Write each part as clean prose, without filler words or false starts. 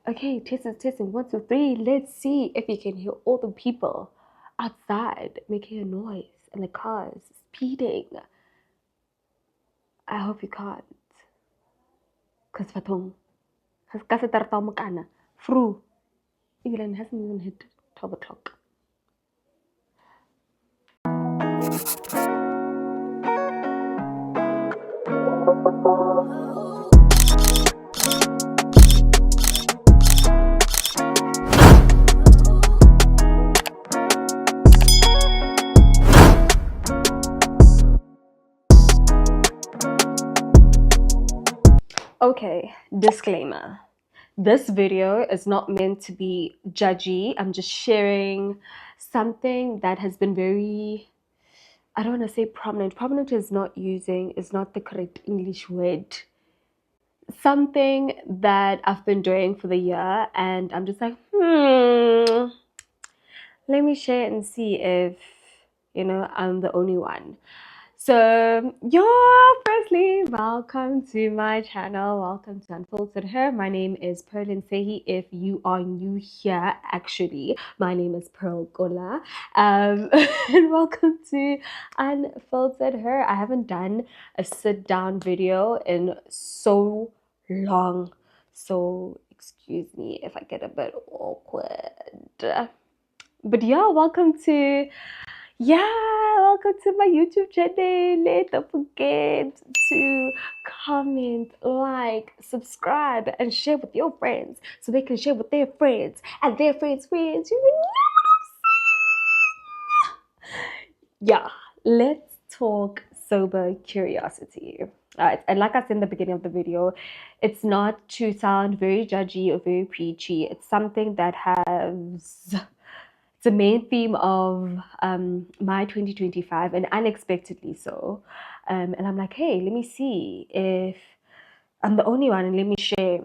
Okay, testing. 1, 2, 3. Let's see if you can hear all the people outside making a noise and the cars speeding. I hope you can't. Because Fatong has got a tartamukana. Fru. Even hasn't even hit 12 o'clock. Okay, disclaimer. This video is not meant to be judgy. I'm just sharing something that has been very, I don't want to say prominent. Prominent is not the correct English word. Something that I've been doing for the year, and I'm just like, let me share and see if, I'm the only one. So, firstly, welcome to my channel. Welcome to Unfiltered Her. My name is Pearl Sehi. If you are new here, actually, my name is Pearl Gola. And welcome to Unfiltered Her. I haven't done a sit-down video in so long. So, excuse me if I get a bit awkward. But yeah, welcome to my YouTube channel. Don't forget to comment, like, subscribe, and share with your friends so they can share with their friends and their friends' friends. You know what I'm saying? Yeah, let's talk sober curiosity. Alright, and like I said in the beginning of the video, it's not to sound very judgy or very preachy. It's something that has the main theme of my 2025, and unexpectedly so. And I'm like, hey, let me see if I'm the only one, and let me share.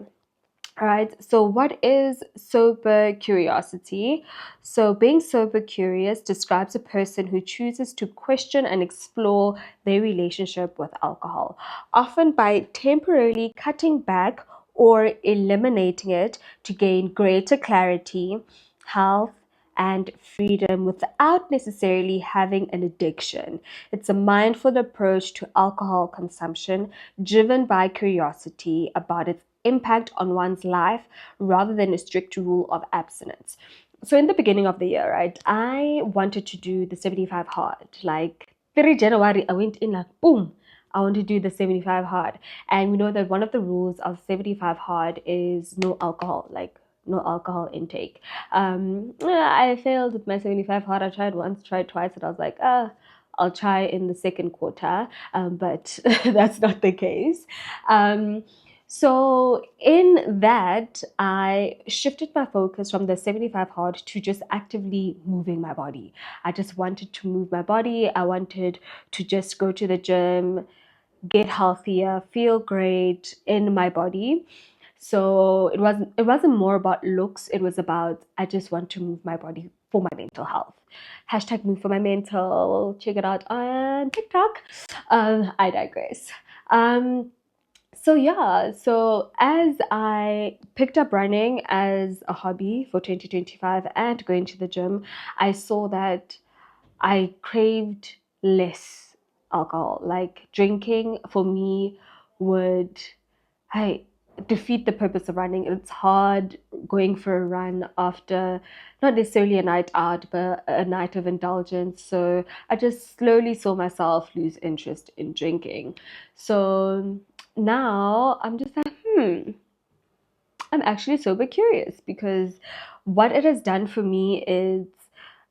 All right, so what is sober curiosity? So, being sober curious describes a person who chooses to question and explore their relationship with alcohol, often by temporarily cutting back or eliminating it to gain greater clarity, health, and freedom without necessarily having an addiction. It's a mindful approach to alcohol consumption driven by curiosity about its impact on one's life rather than a strict rule of abstinence. So in the beginning of the year, right, I wanted to do the 75 hard. Like 3 January, I went in like, boom, I want to do the 75 hard. And we know that one of the rules of 75 hard is no alcohol, like no alcohol intake. I failed with my 75 hard. I tried once, tried twice, and I was like, I'll try in the second quarter. But that's not the case. So in that, I shifted my focus from the 75 hard to just actively moving my body. I just wanted to move my body. I wanted to just go to the gym, get healthier, feel great in my body. So it wasn't more about looks. It was about, I just want to move my body for my mental health. Hashtag move for my mental. Check it out on TikTok. I digress. So as I picked up running as a hobby for 2025 and going to the gym, I saw that I craved less alcohol. Like drinking for me would I defeat the purpose of running. It's hard going for a run after not necessarily a night out, but a night of indulgence. So I just slowly saw myself lose interest in drinking. So now I'm just like, I'm actually sober curious, because what it has done for me is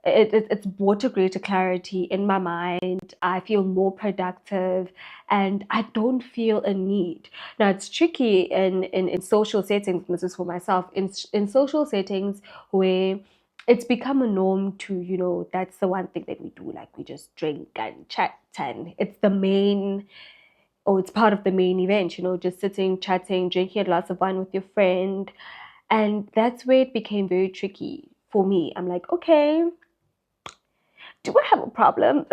it's brought a greater clarity in my mind. I feel more productive and I don't feel a need. Now, it's tricky in social settings, and this is for myself, in social settings where it's become a norm to, that's the one thing that we do. Like we just drink and chat, and it's part of the main event, just sitting, chatting, drinking a glass of wine with your friend. And that's where it became very tricky for me. I'm like, okay, do I have a problem?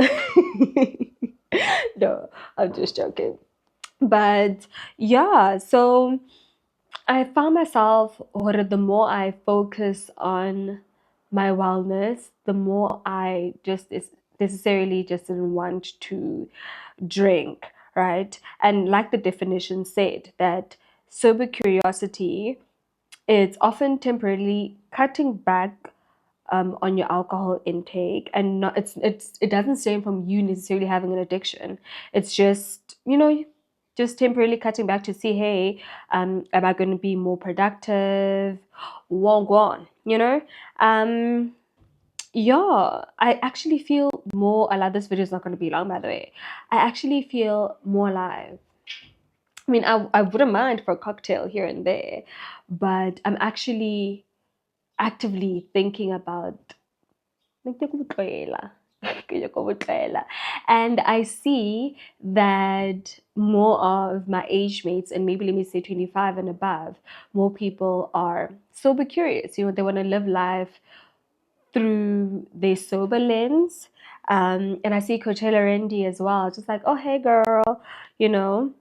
No, I'm just joking. But yeah, so I found myself, or the more I focus on my wellness, the more I just is necessarily just didn't want to drink, right? And like the definition said, that sober curiosity is often temporarily cutting back on your alcohol intake, and not it doesn't stem from you necessarily having an addiction. It's just, just temporarily cutting back to see, hey, am I going to be more productive? Wong on, yeah, I actually feel more alive. This video is not going to be long, by the way. I actually feel more alive. I mean, I wouldn't mind for a cocktail here and there, but I'm actually actively thinking about and I see that more of my age mates, and maybe let me say 25 and above, more people are sober curious. They want to live life through their sober lens. And I see Coachella Randy as well, just like, oh, hey, girl, you know.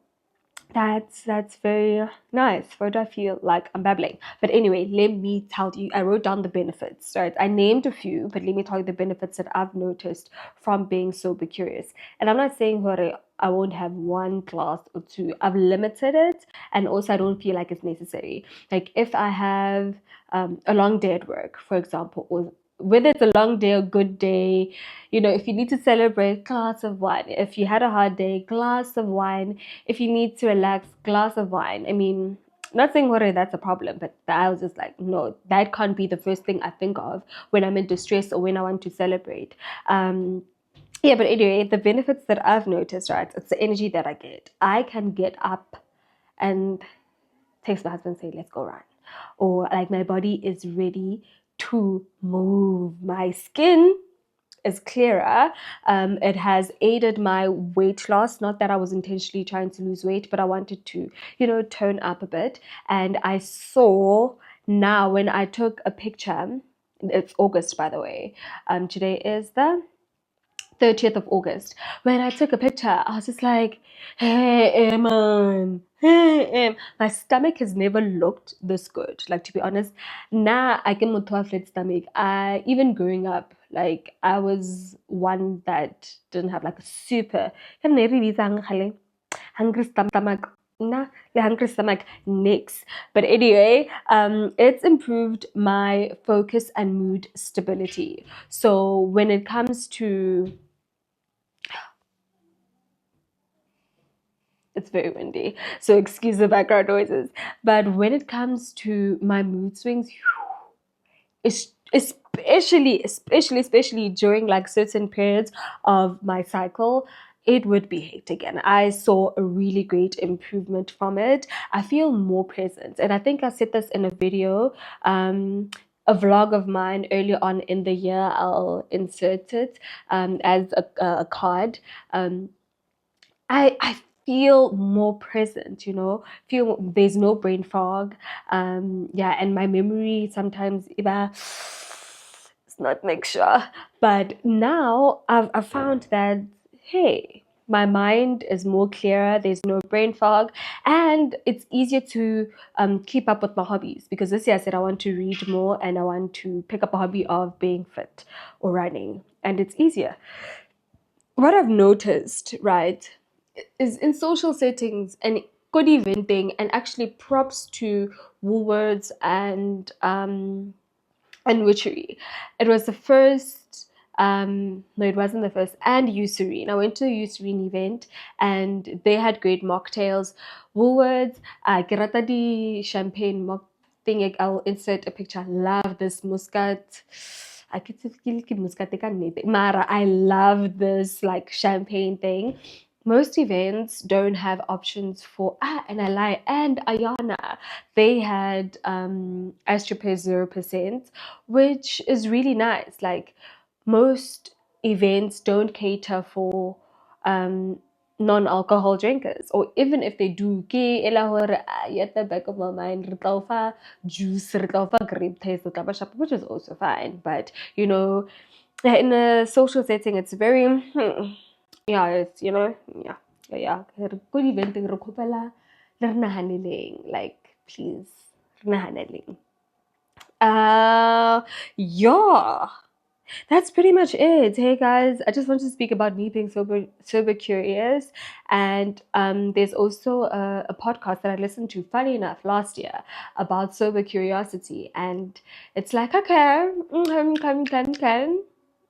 That's very nice. Why do I feel like I'm babbling? But anyway, let me tell you, I wrote down the benefits, right? I named a few, but let me tell you the benefits that I've noticed from being sober curious. And I'm not saying hore, I won't have one glass or two. I've limited it, and also I don't feel like it's necessary. Like if I have a long day at work, for example, or whether it's a long day or good day, if you need to celebrate, glass of wine. If you had a hard day, glass of wine. If you need to relax, glass of wine. I mean, not saying whether that's a problem, but I was just like, no, that can't be the first thing I think of when I'm in distress or when I want to celebrate. Yeah, but anyway, the benefits that I've noticed, right? It's the energy that I get. I can get up and text my husband, say, let's go run. Or like my body is ready to move. My skin is clearer. It has aided my weight loss. Not that I was intentionally trying to lose weight, but I wanted to, tone up a bit. And I saw now when I took a picture, it's August, by the way. Today is the 30th of August. When I took a picture, I was just like, hey, Eman. Hey, my stomach has never looked this good. Like, to be honest, now I can move to a flat stomach. Even growing up, like, I was one that didn't have like a super hungry stomach. Nah, the hungry stomach next. But anyway, it's improved my focus and mood stability. So when it comes to, it's very windy, so excuse the background noises. But when it comes to my mood swings, especially during like certain periods of my cycle, it would be hectic, and I saw a really great improvement from it. I feel more present, and I think I said this in a video, a vlog of mine earlier on in the year. I'll insert it as a card. I feel more present, feel there's no brain fog. Yeah, and my memory sometimes it's not make sure. But now I've found that, hey, my mind is more clearer, there's no brain fog, and it's easier to keep up with my hobbies, because this year I said I want to read more and I want to pick up a hobby of being fit or running, and it's easier. What I've noticed, right, is in social settings and good eventing, and actually props to Woolworths and Witchery. It was the first, no, it wasn't the first, and Eucerin. I went to a Eucerin event and they had great mocktails. Woolworths, Gerata di champagne mock thing, I'll insert a picture. I love this muscat. I get to feel like muscat Mara, I love this like champagne thing. Most events don't have options for and I lie, and Ayana, they had Astropay 0%, which is really nice. Like most events don't cater for non-alcohol drinkers, or even if they do, at the back of my mind, re tla o fa juice, re tla o fa grape taste, o tla ba shapa, which is also fine. But in a social setting, it's very yeah, it's yeah, yeah. Good event, re khopela le re nahaneleng, like please. Yeah, that's pretty much it. Hey guys, I just want to speak about me being sober curious, and there's also a podcast that I listened to, funny enough, last year about sober curiosity, and it's like okay,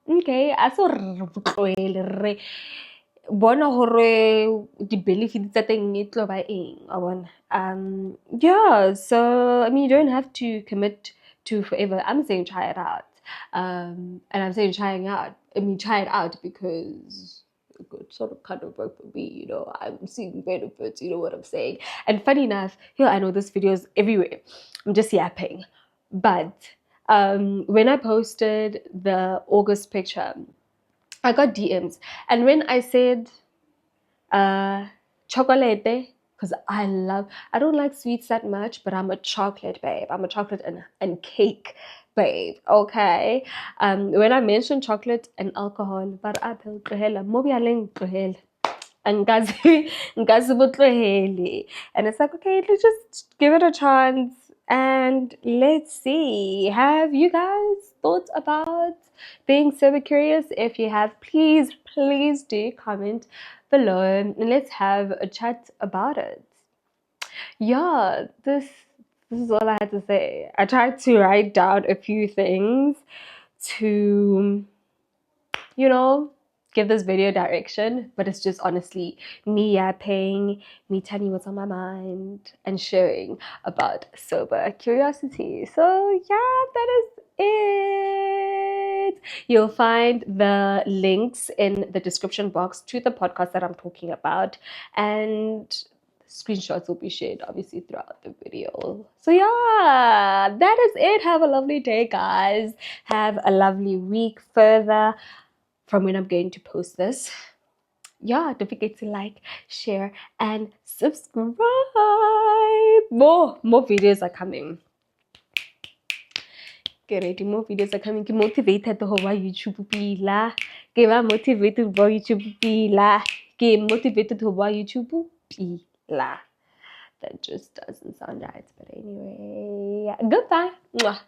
okay, I saw bona hore di-benefits tsa teng e tlo ba eng wa bona. Yeah, so I mean, you don't have to commit to forever. I'm saying try it out. And I'm saying try it out because it could sort of kind of work for me, you know. I'm seeing benefits, you know what I'm saying. And funny enough, I know this video is everywhere. I'm just yapping. But when I posted the August picture, I got DMs. And when I said chocolate, because I don't like sweets that much, but I'm a chocolate babe. I'm a chocolate and cake babe, okay? When I mentioned chocolate and alcohol, but I tell and it's like, okay, let's just give it a chance and let's see. Have you guys thought about being sober curious? If you have, please do comment below and let's have a chat about it. Yeah, this is all I had to say. I tried to write down a few things to, give this video direction, but it's just honestly me yapping, me telling you what's on my mind, and sharing about sober curiosity. So yeah, that is it. You'll find the links in the description box to the podcast that I'm talking about, and screenshots will be shared obviously throughout the video. So yeah, that is it. Have a lovely day, guys. Have a lovely week further from when I'm going to post this. Yeah, don't forget to like, share, and subscribe. More videos are coming. Get ready, more videos are coming. Get motivated to why YouTube pila. Get motivated to YouTube pila. Get motivated to why YouTube pila. That just doesn't sound right, but anyway, goodbye. Mwah.